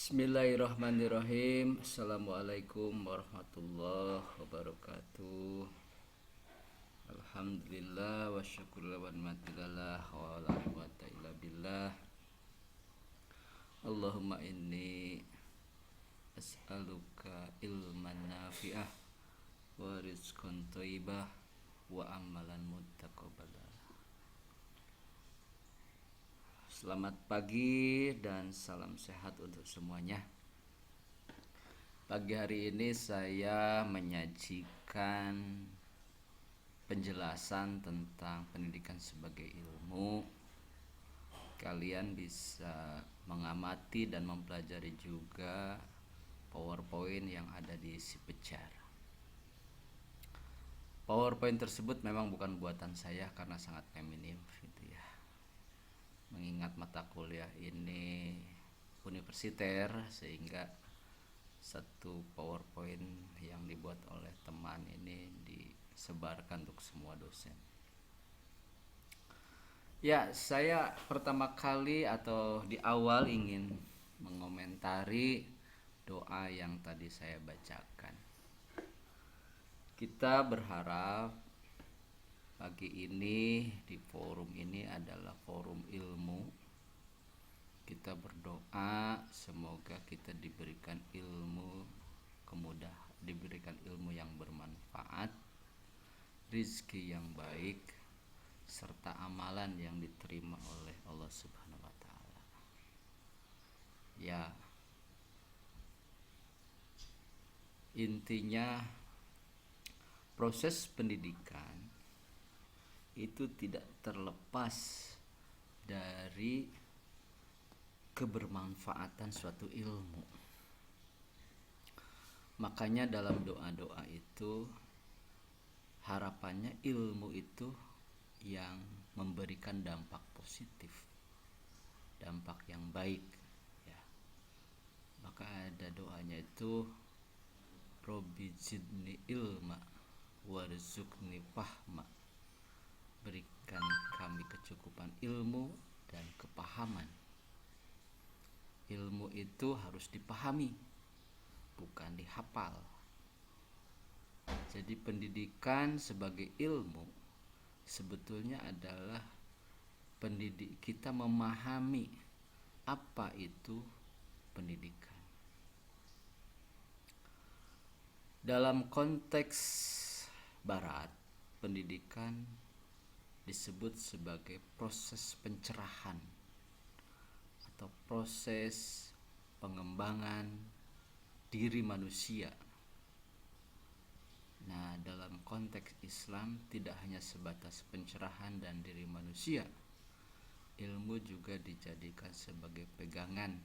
Bismillahirrahmanirrahim. Assalamualaikum warahmatullahi wabarakatuh. Alhamdulillah wa syukurlah wa ni'matillah wa la quwwata illa billah. Allahumma inni as'aluka ilman nafi'ah wa rizqan thayyibah wa amalan muttaqabbala. Selamat pagi dan salam sehat untuk semuanya. Pagi hari ini saya menyajikan penjelasan tentang pendidikan sebagai ilmu. Kalian bisa mengamati dan mempelajari juga PowerPoint yang ada di si pejar. PowerPoint tersebut memang bukan buatan saya karena sangat feminim gitu ya. Mengingat mata kuliah ini universiter, sehingga satu PowerPoint yang dibuat oleh teman ini disebarkan untuk semua dosen. Ya, saya pertama kali atau di awal ingin mengomentari doa yang tadi saya bacakan. Kita berharap pagi ini di forum ini adalah forum ilmu. Kita berdoa semoga kita diberikan ilmu diberikan ilmu yang bermanfaat, rizki yang baik, serta amalan yang diterima oleh Allah Subhanahu wa taala. Ya, intinya proses pendidikan itu tidak terlepas dari kebermanfaatan suatu ilmu. Makanya dalam doa-doa itu harapannya ilmu itu yang memberikan dampak positif, dampak yang baik ya. Maka ada doanya itu Robbi zidni ilma warzuqni fahma. Berikan kami kecukupan ilmu dan kepahaman. Ilmu itu harus dipahami, bukan dihafal. Jadi pendidikan sebagai ilmu sebetulnya adalah pendidik kita memahami apa itu pendidikan. Dalam konteks barat, pendidikan disebut sebagai proses pencerahan atau proses pengembangan diri manusia. Nah, dalam konteks Islam tidak hanya sebatas pencerahan dan diri manusia, ilmu juga dijadikan sebagai pegangan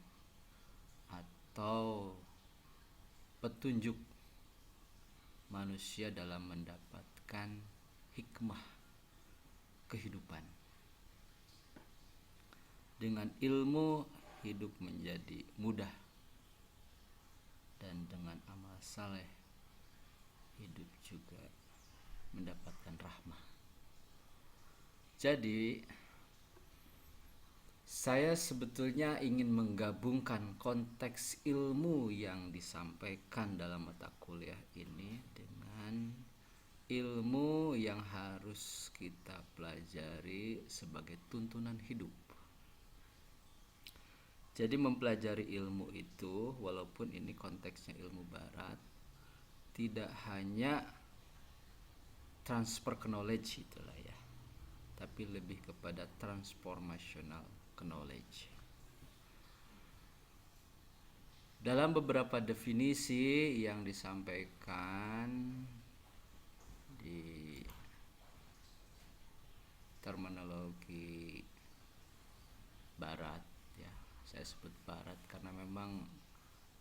atau petunjuk manusia dalam mendapatkan hikmah kehidupan. Dengan ilmu hidup menjadi mudah, dan dengan amal saleh hidup juga mendapatkan rahmah. Jadi saya sebetulnya ingin menggabungkan konteks ilmu yang disampaikan dalam mata kuliah ini dengan ilmu yang harus kita pelajari sebagai tuntunan hidup. Jadi mempelajari ilmu itu, walaupun ini konteksnya ilmu barat, tidak hanya transfer knowledge itulah ya, tapi lebih kepada transformational knowledge. Dalam beberapa definisi yang disampaikan di terminologi barat ya, saya sebut barat karena memang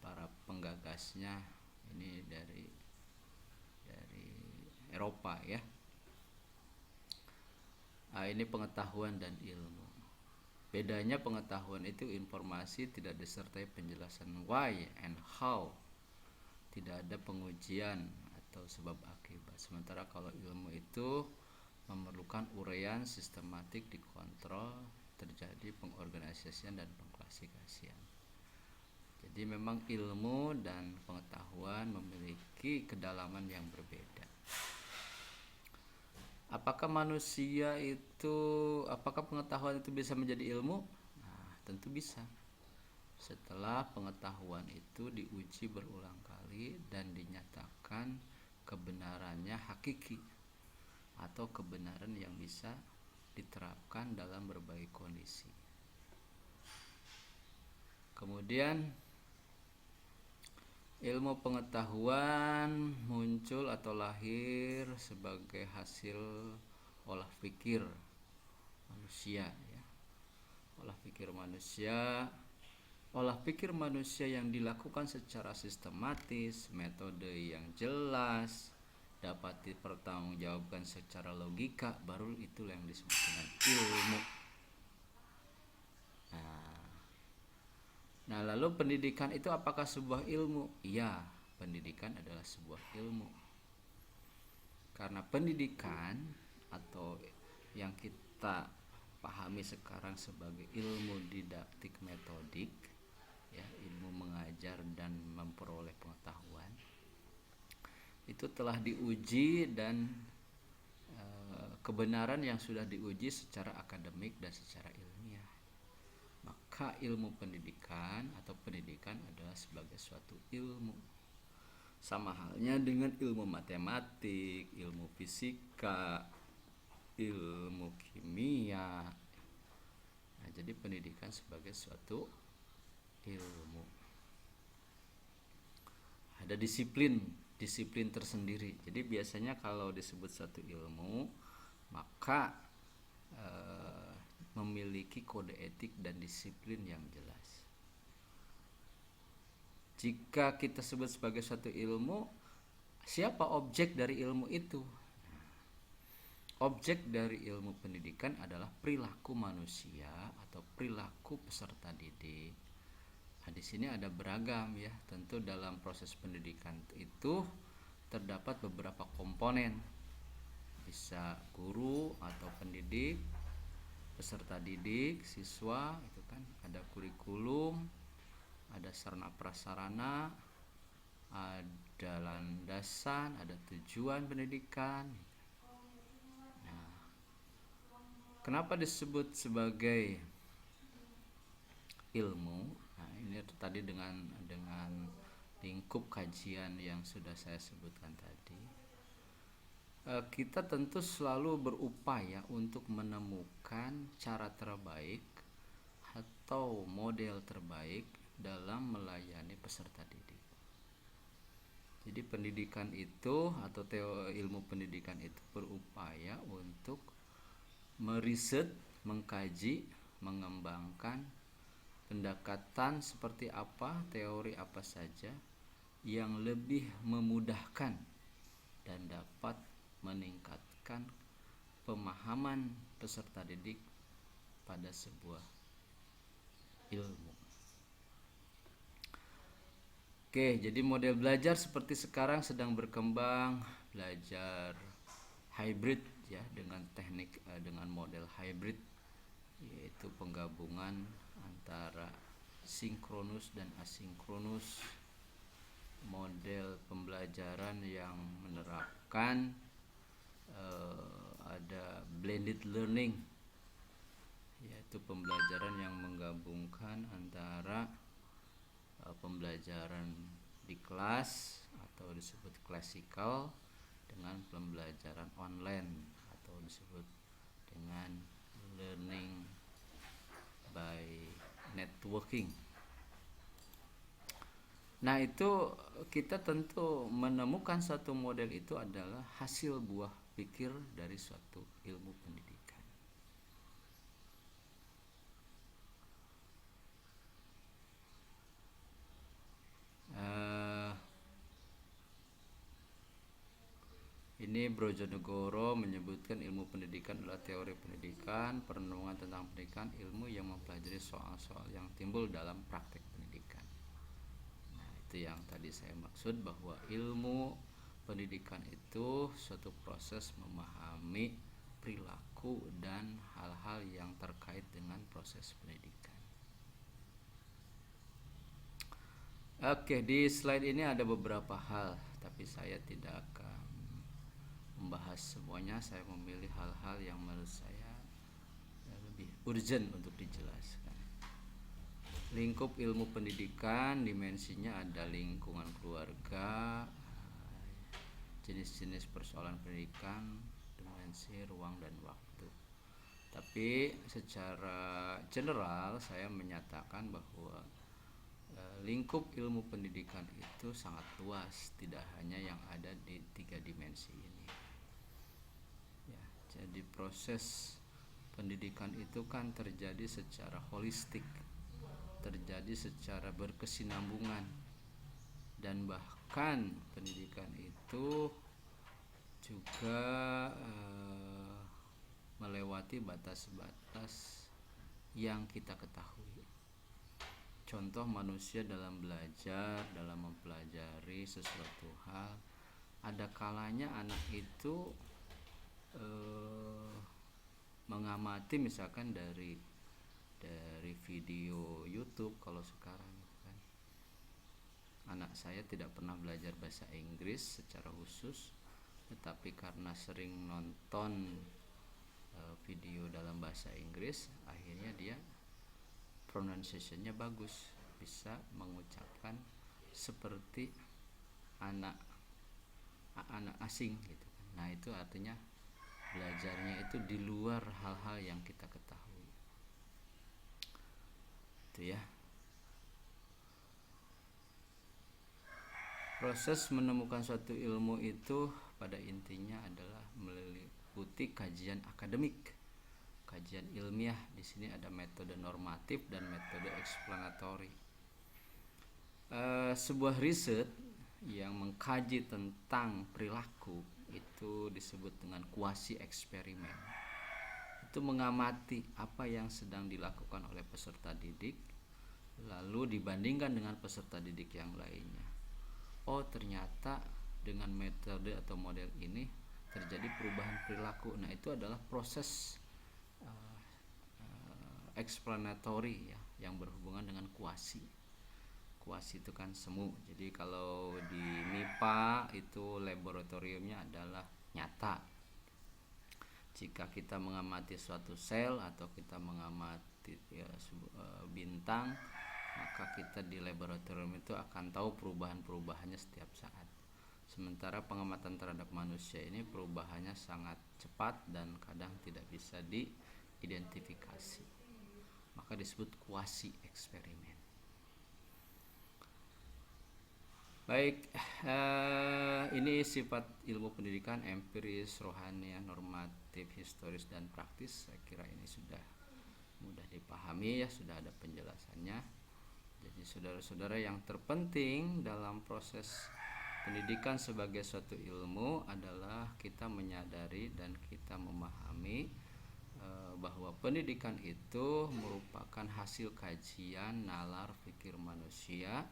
para penggagasnya ini dari Eropa ya. Ini pengetahuan dan ilmu. Bedanya pengetahuan itu informasi, tidak disertai penjelasan why and how, tidak ada pengujian atau sebab akibat. Sementara kalau ilmu itu memerlukan uraian sistematik, dikontrol, terjadi pengorganisasian dan pengklasifikasian. Jadi memang ilmu dan pengetahuan memiliki kedalaman yang berbeda. Apakah pengetahuan itu bisa menjadi ilmu? Nah, tentu bisa. Setelah pengetahuan itu diuji berulang kali dan dinyatakan kebenarannya hakiki atau kebenaran yang bisa diterapkan dalam berbagai kondisi. Kemudian ilmu pengetahuan muncul atau lahir sebagai hasil olah pikir manusia, ya. Olah pikir manusia yang dilakukan secara sistematis, metode yang jelas, dapat dipertanggungjawabkan secara logika, baru itulah yang disebut dengan ilmu. Nah, lalu pendidikan itu apakah sebuah ilmu? Iya, pendidikan adalah sebuah ilmu. Karena pendidikan atau yang kita pahami sekarang sebagai ilmu didaktik metodik, ya, ilmu mengajar dan memperoleh pengetahuan, itu telah diuji dan kebenaran yang sudah diuji secara akademik dan secara ilmiah. Maka ilmu pendidikan atau pendidikan adalah sebagai suatu ilmu. Sama halnya dengan ilmu matematik, ilmu fisika, ilmu kimia. Nah, jadi pendidikan sebagai suatu ilmu. Ada disiplin tersendiri. Jadi biasanya kalau disebut satu ilmu, maka memiliki kode etik dan disiplin yang jelas. Jika kita sebut sebagai suatu ilmu, siapa objek dari ilmu itu? Objek dari ilmu pendidikan adalah perilaku manusia atau perilaku peserta didik. Nah, di sini ada beragam, ya. Tentu dalam proses pendidikan itu terdapat beberapa komponen. Bisa guru atau pendidik, peserta didik, siswa, itu kan ada kurikulum, ada sarana prasarana, ada landasan, ada tujuan pendidikan. Nah, kenapa disebut sebagai ilmu? Nah, ini tadi dengan lingkup kajian yang sudah saya sebutkan tadi. Kita tentu selalu berupaya untuk menemukan cara terbaik atau model terbaik dalam melayani peserta didik. Jadi pendidikan itu atau ilmu pendidikan itu berupaya untuk meriset, mengkaji, mengembangkan pendekatan seperti apa, teori apa saja yang lebih memudahkan dan dapat meningkatkan pemahaman peserta didik pada sebuah ilmu. Oke, jadi model belajar seperti sekarang sedang berkembang, belajar hybrid, ya, dengan teknik dengan model hybrid, yaitu penggabungan antara sinkronus dan asinkronus, model pembelajaran yang menerapkan ada blended learning, yaitu pembelajaran yang menggabungkan antara pembelajaran di kelas atau disebut klasikal dengan pembelajaran online atau disebut dengan learning by networking. Nah, itu kita tentu menemukan satu model itu adalah hasil buah pikir dari suatu ilmu pendidikan. Ini Brojonegoro menyebutkan ilmu pendidikan adalah teori pendidikan, perenungan tentang pendidikan, ilmu yang mempelajari soal-soal yang timbul dalam praktek pendidikan. Nah, itu yang tadi saya maksud, bahwa ilmu pendidikan itu suatu proses memahami perilaku dan hal-hal yang terkait dengan proses pendidikan. Oke, di slide ini ada beberapa hal, tapi saya tidak akan membahas semuanya. Saya memilih hal-hal yang menurut saya lebih urgent untuk dijelaskan. Lingkup ilmu pendidikan, dimensinya ada lingkungan keluarga, jenis-jenis persoalan pendidikan, dimensi ruang dan waktu. Tapi secara general saya menyatakan bahwa lingkup ilmu pendidikan itu sangat luas, tidak hanya yang ada di 3 dimensi ini. Ya, jadi proses pendidikan itu kan terjadi secara holistik, terjadi secara berkesinambungan, dan bahkan pendidikan itu juga melewati batas-batas yang kita ketahui. Contoh manusia dalam belajar, dalam mempelajari sesuatu hal, ada kalanya anak itu mengamati misalkan dari video YouTube. Kalau sekarang kan anak saya tidak pernah belajar bahasa Inggris secara khusus, tetapi karena sering nonton video dalam bahasa Inggris, akhirnya dia pronunciation-nya bagus, bisa mengucapkan seperti anak asing gitu. Nah, itu artinya belajarnya itu di luar hal-hal yang kita ketahui. Itu ya. Proses menemukan suatu ilmu itu pada intinya adalah meliputi kajian akademik, kajian ilmiah. Di sini ada metode normatif dan metode eksplanatori. Sebuah riset yang mengkaji tentang perilaku itu disebut dengan kuasi eksperimen. Itu mengamati apa yang sedang dilakukan oleh peserta didik, lalu dibandingkan dengan peserta didik yang lainnya. Oh, ternyata dengan metode atau model ini terjadi perubahan perilaku. Nah, itu adalah proses explanatory ya, yang berhubungan dengan kuasi. Kuasi itu kan semu. Jadi kalau di MIPA itu laboratoriumnya adalah nyata. Jika kita mengamati suatu sel atau kita mengamati bintang, maka kita di laboratorium itu akan tahu perubahan-perubahannya setiap saat. Sementara pengamatan terhadap manusia ini perubahannya sangat cepat dan kadang tidak bisa diidentifikasi. Maka disebut kuasi eksperimen. Baik, ini sifat ilmu pendidikan: empiris, rohani, normatif, historis, dan praktis. Saya kira ini sudah mudah dipahami ya, sudah ada penjelasannya. Jadi saudara-saudara, yang terpenting dalam proses pendidikan sebagai suatu ilmu adalah kita menyadari dan kita memahami bahwa pendidikan itu merupakan hasil kajian nalar pikir manusia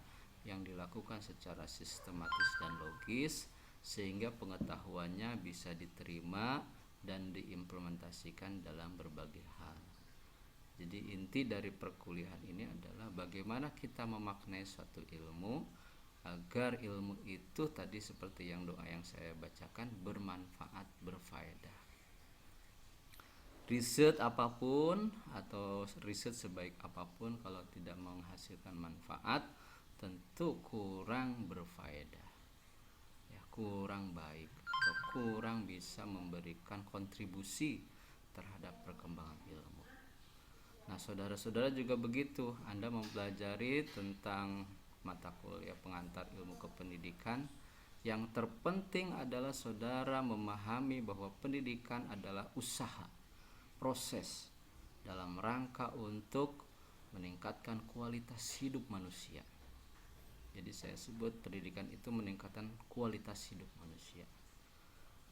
yang dilakukan secara sistematis dan logis, sehingga pengetahuannya bisa diterima dan diimplementasikan dalam berbagai hal. Jadi inti dari perkuliahan ini adalah bagaimana kita memaknai suatu ilmu agar ilmu itu tadi seperti yang doa yang saya bacakan bermanfaat, berfaedah. Riset apapun atau riset sebaik apapun kalau tidak menghasilkan manfaat, tentu kurang berfaedah ya, kurang baik, atau kurang bisa memberikan kontribusi terhadap perkembangan ilmu. Nah, saudara-saudara juga begitu. Anda mempelajari tentang mata kuliah pengantar ilmu kependidikan, yang terpenting adalah saudara memahami bahwa pendidikan adalah usaha, proses dalam rangka untuk meningkatkan kualitas hidup manusia. Jadi saya sebut pendidikan itu meningkatkan kualitas hidup manusia.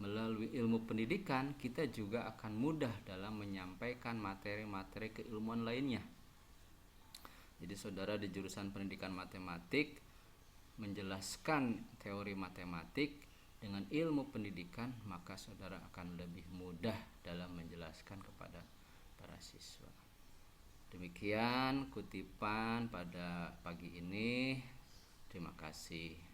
Melalui ilmu pendidikan kita juga akan mudah dalam menyampaikan materi-materi keilmuan lainnya. Jadi saudara di jurusan pendidikan matematik menjelaskan teori matematik dengan ilmu pendidikan, maka saudara akan lebih mudah dalam menjelaskan kepada para siswa. Demikian kutipan pada pagi ini. Terima kasih.